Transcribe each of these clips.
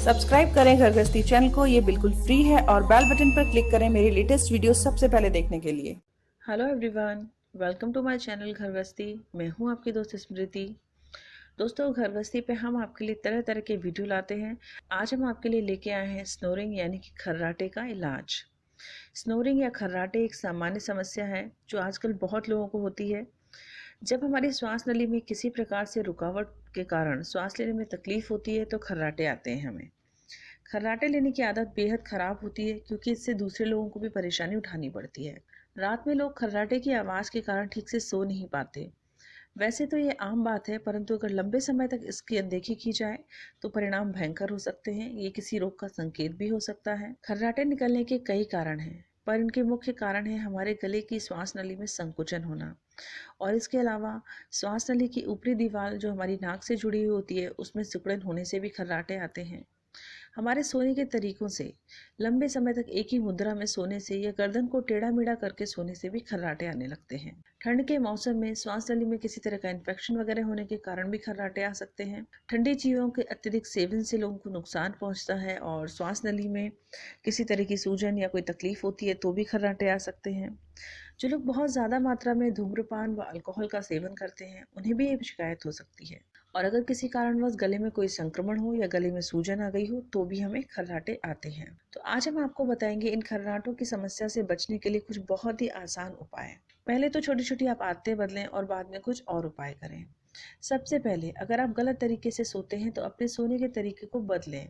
Subscribe करें घर गृहस्थी चैनल को, ये बिल्कुल फ्री है और बेल बटन पर क्लिक करें मेरी लेटेस्ट वीडियो सबसे पहले देखने के लिए। Hello everyone, welcome to my channel Ghar Grihasthi. मैं हूं आपकी दोस्त स्मृति। दोस्तों, घर गृहस्थी पे हम आपके लिए तरह तरह के वीडियो लाते हैं। आज हम आपके लिए लेके आए हैं स्नोरिंग यानी कि खर्राटे का इलाज। स्नोरिंग या खर्राटे एक सामान्य समस्या है जो आजकल बहुत लोगों को होती है। जब हमारी श्वास नली में किसी प्रकार से रुकावट के कारण सांस लेने में तकलीफ होती है तो खर्राटे आते हैं हमें। खर्राटे लेने की आदत बेहद खराब होती है क्योंकि इससे दूसरे लोगों को भी परेशानी उठानी पड़ती है। रात में लोग खर्राटे की आवाज़ के कारण ठीक से सो नहीं पाते। वैसे तो ये आम बात है, परंतु अगर लंबे समय तक इसकी अनदेखी की जाए तो परिणाम भयंकर हो सकते हैं। ये किसी रोग का संकेत भी हो सकता है। खर्राटे निकलने के कई कारण हैं, पर इनके मुख्य कारण है हमारे गले की श्वास नली में संकुचन होना, और इसके अलावा श्वास नली की ऊपरी दीवार जो हमारी नाक से जुड़ी हुई होती है उसमें सिकुड़न होने से भी खर्राटे आते हैं। हमारे सोने के तरीकों से, लंबे समय तक एक ही मुद्रा में सोने से या गर्दन को टेढ़ा मेढ़ा करके सोने से भी खर्राटे आने लगते हैं। ठंड के मौसम में श्वास नली में किसी तरह का इन्फेक्शन वगैरह होने के कारण भी खर्राटे आ सकते हैं। ठंडी चीज़ों के अत्यधिक सेवन से लोगों को नुकसान पहुंचता है और श्वास नली में किसी तरह की सूजन या कोई तकलीफ होती है तो भी खर्राटे आ सकते हैं। जो लोग बहुत ज़्यादा मात्रा में धूम्रपान व अल्कोहल का सेवन करते हैं उन्हें भी ये शिकायत हो सकती है। और अगर किसी कारणवश गले में कोई संक्रमण हो या गले में सूजन आ गई हो तो भी हमें खर्राटे आते हैं। तो आज हम आपको बताएंगे इन खर्राटों की समस्या से बचने के लिए कुछ बहुत ही आसान उपाय। पहले तो छोटी छोटी आप आदतें बदलें और बाद में कुछ और उपाय करें। सबसे पहले, अगर आप गलत तरीके से सोते हैं तो अपने सोने के तरीके को बदलें।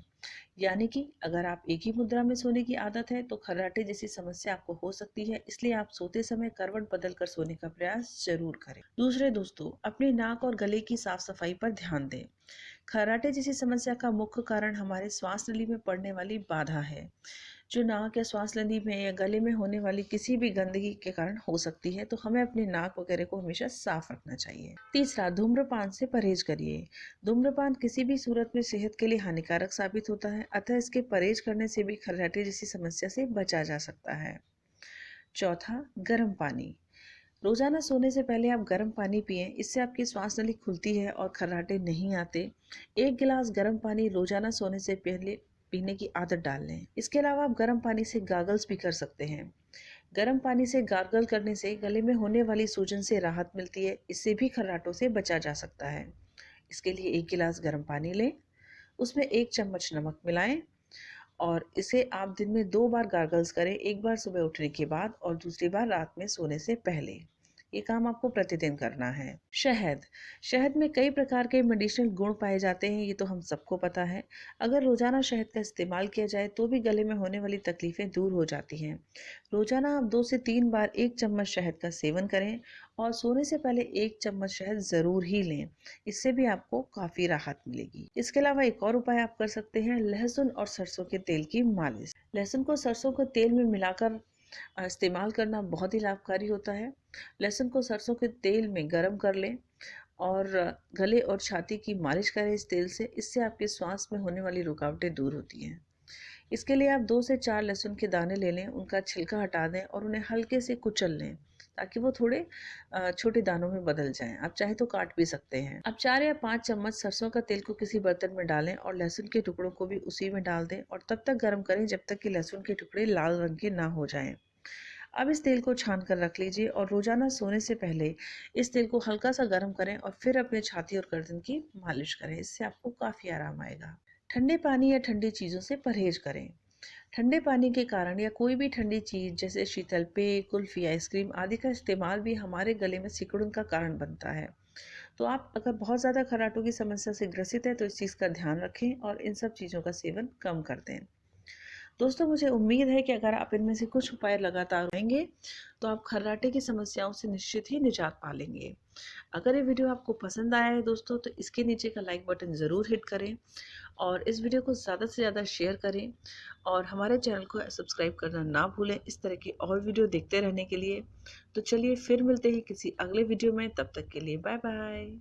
यानी कि अगर आप एक ही मुद्रा में सोने की आदत है तो खर्राटे जैसी समस्या आपको हो सकती है, इसलिए आप सोते समय करवट बदल कर सोने का प्रयास जरूर करें। दूसरे दोस्तों, अपनी नाक और गले की साफ सफाई पर ध्यान दें। खर्राटे जैसी समस्या का मुख्य कारण हमारे श्वास नली में पड़ने वाली बाधा है, जो नाक या श्वास नली में या गले में होने वाली किसी भी गंदगी के कारण हो सकती है। तो हमें अपनी नाक वगैरह को हमेशा साफ रखना चाहिए। तीसरा, धूम्रपान से परहेज करिए। धूम्रपान किसी भी सूरत में सेहत के लिए हानिकारक साबित होता है, अतः इसके परहेज करने से भी खर्राटे जैसी समस्या से बचा जा सकता है। चौथा, गर्म पानी। रोजाना सोने से पहले आप गर्म पानी पिएं, इससे आपकी श्वास नली खुलती है और खर्राटे नहीं आते। एक गिलास गर्म पानी रोजाना सोने से पहले पीने की आदत डाल लें। इसके अलावा आप गर्म पानी से गागल्स भी कर सकते हैं। गर्म पानी से गार्गल करने से गले में होने वाली सूजन से राहत मिलती है, इससे भी खर्राटों से बचा जा सकता है। इसके लिए एक गिलास गर्म पानी लें, उसमें 1 चम्मच नमक मिलाएं और इसे आप दिन में 2 बार गार्गल्स करें, एक बार सुबह उठने के बाद और दूसरी बार रात में सोने से पहले। ये काम आपको प्रतिदिन करना है। शहद। शहद में कई प्रकार के मेडिसिनल गुण पाए जाते हैं, ये तो हम सबको पता है। अगर रोजाना शहद का इस्तेमाल किया जाए तो भी गले में होने वाली तकलीफें दूर हो जाती हैं। रोजाना आप 2 से 3 बार 1 चम्मच शहद का सेवन करें और सोने से पहले 1 चम्मच शहद जरूर ही लें। इससे भी आपको काफी राहत मिलेगी। इसके अलावा एक और उपाय आप कर सकते हैं, लहसुन और सरसों के तेल की मालिश। लहसुन को सरसों के तेल में मिलाकर इस्तेमाल करना बहुत ही लाभकारी होता है। लहसुन को सरसों के तेल में गरम कर लें और गले और छाती की मालिश करें इस तेल से। इससे आपके श्वास में होने वाली रुकावटें दूर होती हैं। इसके लिए आप 2 से 4 लहसुन के दाने ले लें, उनका छिलका हटा दें और उन्हें हल्के से कुचल लें ताकि वो थोड़े छोटे दानों में बदल जाएं। आप चाहे तो काट भी सकते हैं। अब 4 या 5 चम्मच सरसों का तेल को किसी बर्तन में डालें और लहसुन के टुकड़ों को भी उसी में डाल दें और तब तक गर्म करें जब तक कि लहसुन के टुकड़े लाल रंग के ना हो जाएं। अब इस तेल को छान कर रख लीजिए और रोजाना सोने से पहले इस तेल को हल्का सा गर्म करें और फिर अपने छाती और गर्दन की मालिश करें। इससे आपको काफ़ी आराम आएगा। ठंडे पानी या ठंडी चीज़ों से परहेज करें। ठंडे पानी के कारण या कोई भी ठंडी चीज़ जैसे शीतल पेय, कुल्फी, आइसक्रीम आदि का इस्तेमाल भी हमारे गले में सिकुड़न का कारण बनता है। तो आप अगर बहुत ज़्यादा खर्राटों की समस्या से ग्रसित है तो इस चीज़ का ध्यान रखें और इन सब चीज़ों का सेवन कम कर दें। दोस्तों, मुझे उम्मीद है कि अगर आप इनमें से कुछ उपाय लगातार करेंगे तो आप खर्राटे की समस्याओं से निश्चित ही निजात पा लेंगे। अगर ये वीडियो आपको पसंद आया है दोस्तों तो इसके नीचे का लाइक बटन ज़रूर हिट करें और इस वीडियो को ज़्यादा से ज़्यादा शेयर करें और हमारे चैनल को सब्सक्राइब करना ना भूलें इस तरह की और वीडियो देखते रहने के लिए। तो चलिए फिर मिलते हैं किसी अगले वीडियो में, तब तक के लिए बाय बाय।